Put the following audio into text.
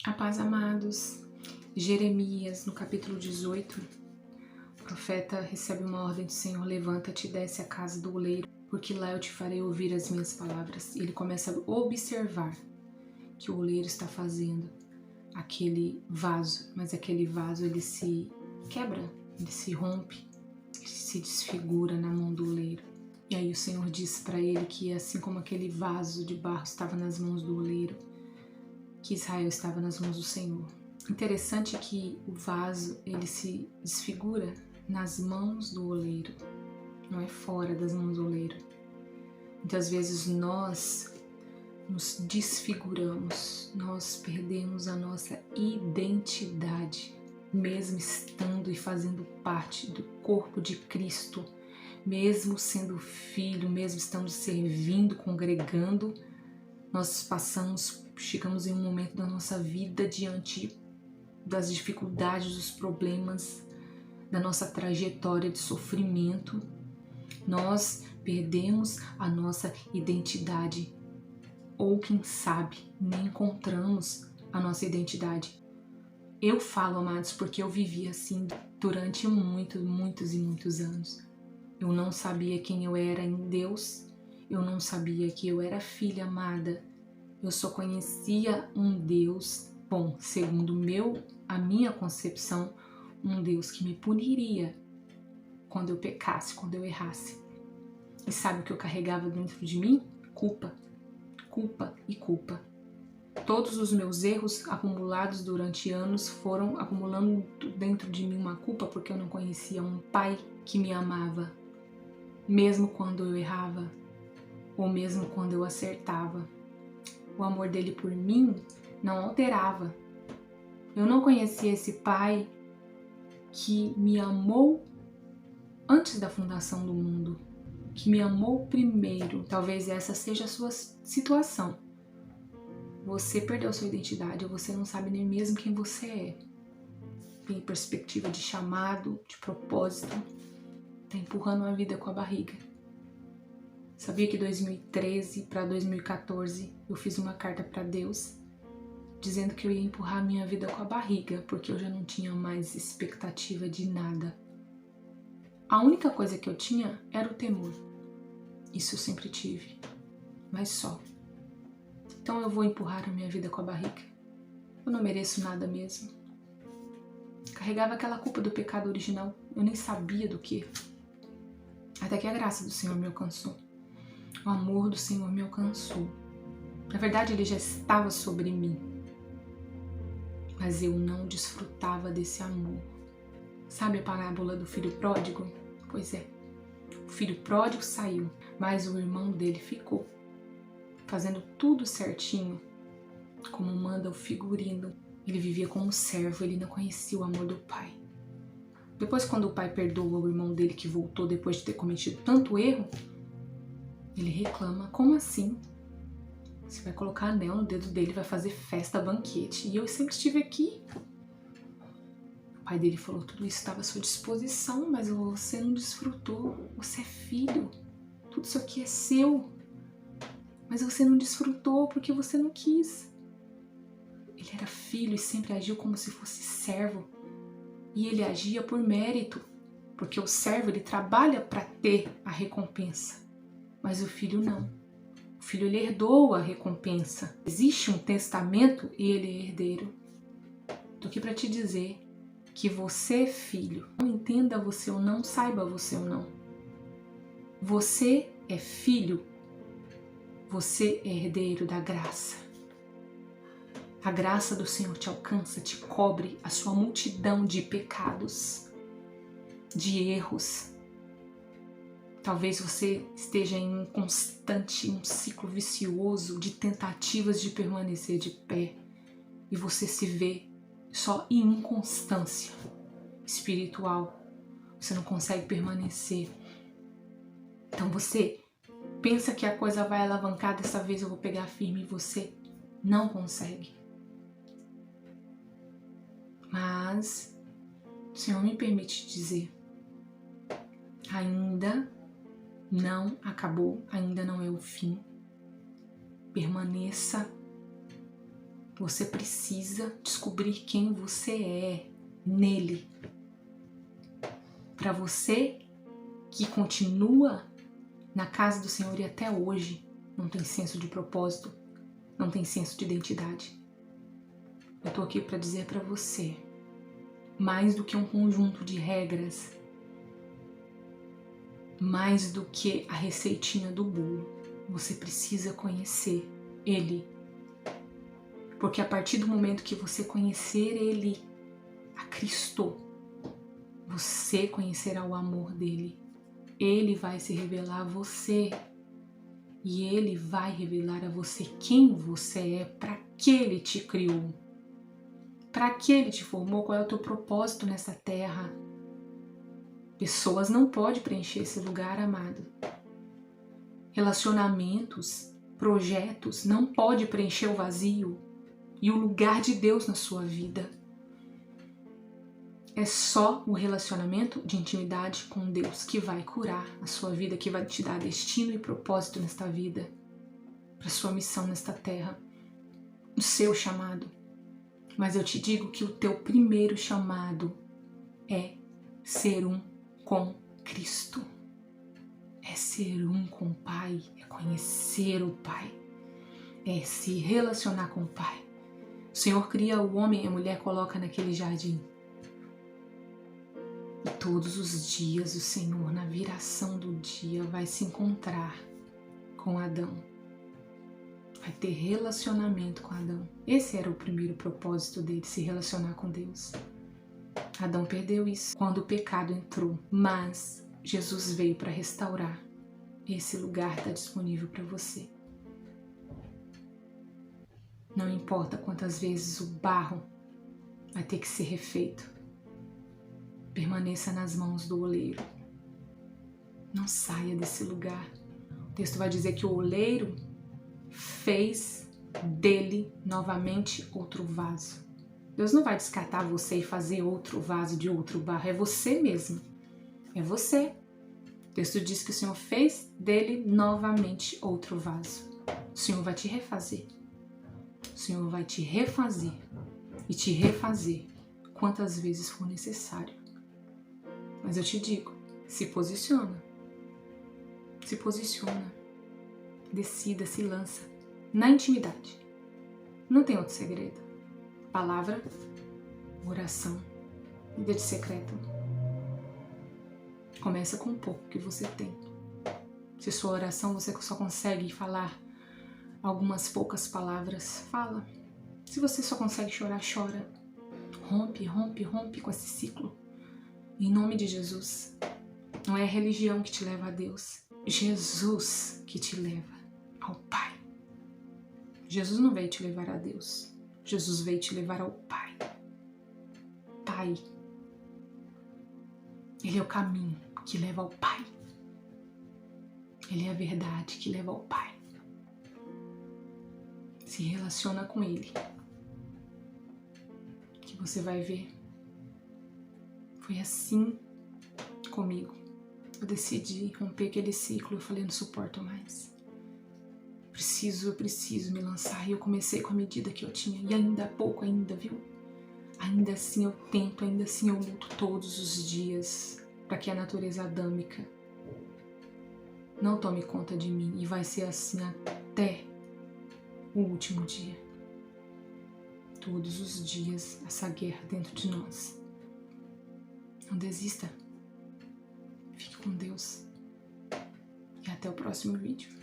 A paz, amados. Jeremias, no capítulo 18, o profeta recebe uma ordem do Senhor: levanta-te e desce à casa do oleiro, porque lá eu te farei ouvir as minhas palavras. E ele começa a observar que o oleiro está fazendo aquele vaso, mas aquele vaso ele se quebra, ele se rompe, ele se desfigura na mão do oleiro. E aí o Senhor disse para ele que assim como aquele vaso de barro estava nas mãos do oleiro, que Israel estava nas mãos do Senhor. Interessante que o vaso ele se desfigura nas mãos do oleiro, não é fora das mãos do oleiro. Muitas vezes nós nos desfiguramos, nós perdemos a nossa identidade, mesmo estando e fazendo parte do corpo de Cristo, mesmo sendo filho, mesmo estando servindo, congregando, nós chegamos em um momento da nossa vida diante das dificuldades, dos problemas, da nossa trajetória de sofrimento, nós perdemos a nossa identidade, ou quem sabe, nem encontramos a nossa identidade. Eu falo, amados, porque eu vivi assim durante muitos anos. Eu não sabia quem eu era em Deus, eu não sabia que eu era filha amada, eu só conhecia um Deus bom, segundo a minha concepção, um Deus que me puniria quando eu pecasse, quando eu errasse. E sabe o que eu carregava dentro de mim? Culpa, culpa e culpa. Todos os meus erros acumulados durante anos foram acumulando dentro de mim uma culpa porque eu não conhecia um pai que me amava, mesmo quando eu errava ou mesmo quando eu acertava. O amor dele por mim não alterava. Eu não conhecia esse pai que me amou antes da fundação do mundo, que me amou primeiro. Talvez essa seja a sua situação. Você perdeu sua identidade, ou você não sabe nem mesmo quem você é. Tem perspectiva de chamado, de propósito, tá empurrando a vida com a barriga. Sabia que 2013 para 2014 eu fiz uma carta para Deus dizendo que eu ia empurrar a minha vida com a barriga, porque eu já não tinha mais expectativa de nada. A única coisa que eu tinha era o temor. Isso eu sempre tive, mas só. Então eu vou empurrar a minha vida com a barriga. Eu não mereço nada mesmo. Carregava aquela culpa do pecado original, eu nem sabia do que. Até que a graça do Senhor me alcançou. O amor do Senhor me alcançou. Na verdade, ele já estava sobre mim. Mas eu não desfrutava desse amor. Sabe a parábola do filho pródigo? Pois é. O filho pródigo saiu, mas o irmão dele ficou, fazendo tudo certinho, como manda o figurino. Ele vivia como servo, ele não conhecia o amor do pai. Depois, quando o pai perdoa o irmão dele que voltou depois de ter cometido tanto erro, ele reclama: como assim? Você vai colocar anel no dedo dele, vai fazer festa, banquete. E eu sempre estive aqui. O pai dele falou: tudo isso estava à sua disposição, mas você não desfrutou. Você é filho. Tudo isso aqui é seu. Mas você não desfrutou porque você não quis. Ele era filho e sempre agiu como se fosse servo. E ele agia por mérito, porque o servo ele trabalha para ter a recompensa. Mas o filho não. O filho ele herdou a recompensa. Existe um testamento e ele é herdeiro. Estou aqui para te dizer que você é filho. Não entenda você ou não, saiba você ou não. Você é filho. Você é herdeiro da graça. A graça do Senhor te alcança, te cobre a sua multidão de pecados, de erros. Talvez você esteja em um ciclo vicioso de tentativas de permanecer de pé e você se vê só em inconstância espiritual. Você não consegue permanecer. Então você pensa que a coisa vai alavancar, dessa vez eu vou pegar firme e você não consegue. Mas o Senhor me permite dizer, ainda não acabou, ainda não é o fim. Permaneça Você precisa descobrir quem você é nele. Para você que continua na casa do Senhor e até hoje não tem senso de propósito, não tem senso de identidade. Eu tô aqui para dizer para você, mais do que um conjunto de regras, mais do que a receitinha do bolo, você precisa conhecer Ele. Porque a partir do momento que você conhecer Ele, a Cristo, você conhecerá o amor dele. Ele vai se revelar a você. E Ele vai revelar a você quem você é, para que Ele te criou, para que Ele te formou, qual é o teu propósito nessa terra. Pessoas não podem preencher esse lugar, amado. Relacionamentos, projetos não podem preencher o vazio e o lugar de Deus na sua vida. É só o relacionamento de intimidade com Deus que vai curar a sua vida, que vai te dar destino e propósito nesta vida, para sua missão nesta terra, o seu chamado. Mas eu te digo que o teu primeiro chamado é ser um com Cristo. É ser um com o Pai, é conhecer o Pai, é se relacionar com o Pai. O Senhor cria o homem e a mulher coloca naquele jardim. E todos os dias o Senhor, na viração do dia, vai se encontrar com Adão. Vai ter relacionamento com Adão. Esse era o primeiro propósito dele, se relacionar com Deus. Adão perdeu isso quando o pecado entrou, mas Jesus veio para restaurar. Esse lugar está disponível para você. Não importa quantas vezes o barro vai ter que ser refeito. Permaneça nas mãos do oleiro. Não saia desse lugar. O texto vai dizer que o oleiro fez dele novamente outro vaso. Deus não vai descartar você e fazer outro vaso de outro barro. É você mesmo. É você. O texto diz que o Senhor fez dele novamente outro vaso. O Senhor vai te refazer. O Senhor vai te refazer e te refazer quantas vezes for necessário. Mas eu te digo, se posiciona. Se posiciona. Decida, se lança na intimidade. Não tem outro segredo. Palavra, oração, vida de secreto. Começa com um pouco que você tem. Se sua oração você só consegue falar algumas poucas palavras, fala. Se você só consegue chorar, chora. Rompe, rompe, rompe com esse ciclo. Em nome de Jesus. Não é a religião que te leva a Deus. Jesus que te leva ao Pai. Jesus não veio te levar a Deus. Jesus veio te levar ao Pai. Pai. Ele é o caminho que leva ao Pai. Ele é a verdade que leva ao Pai. Se relaciona com Ele. Que você vai ver. Foi assim comigo. Eu decidi romper aquele ciclo. Eu falei, não suporto mais. Eu preciso me lançar. E eu comecei com a medida que eu tinha. E ainda há pouco, ainda, viu? Ainda assim eu tento, ainda assim eu luto todos os dias para que a natureza adâmica não tome conta de mim. E vai ser assim até o último dia. Todos os dias essa guerra dentro de nós. Não desista. Fique com Deus. E até o próximo vídeo.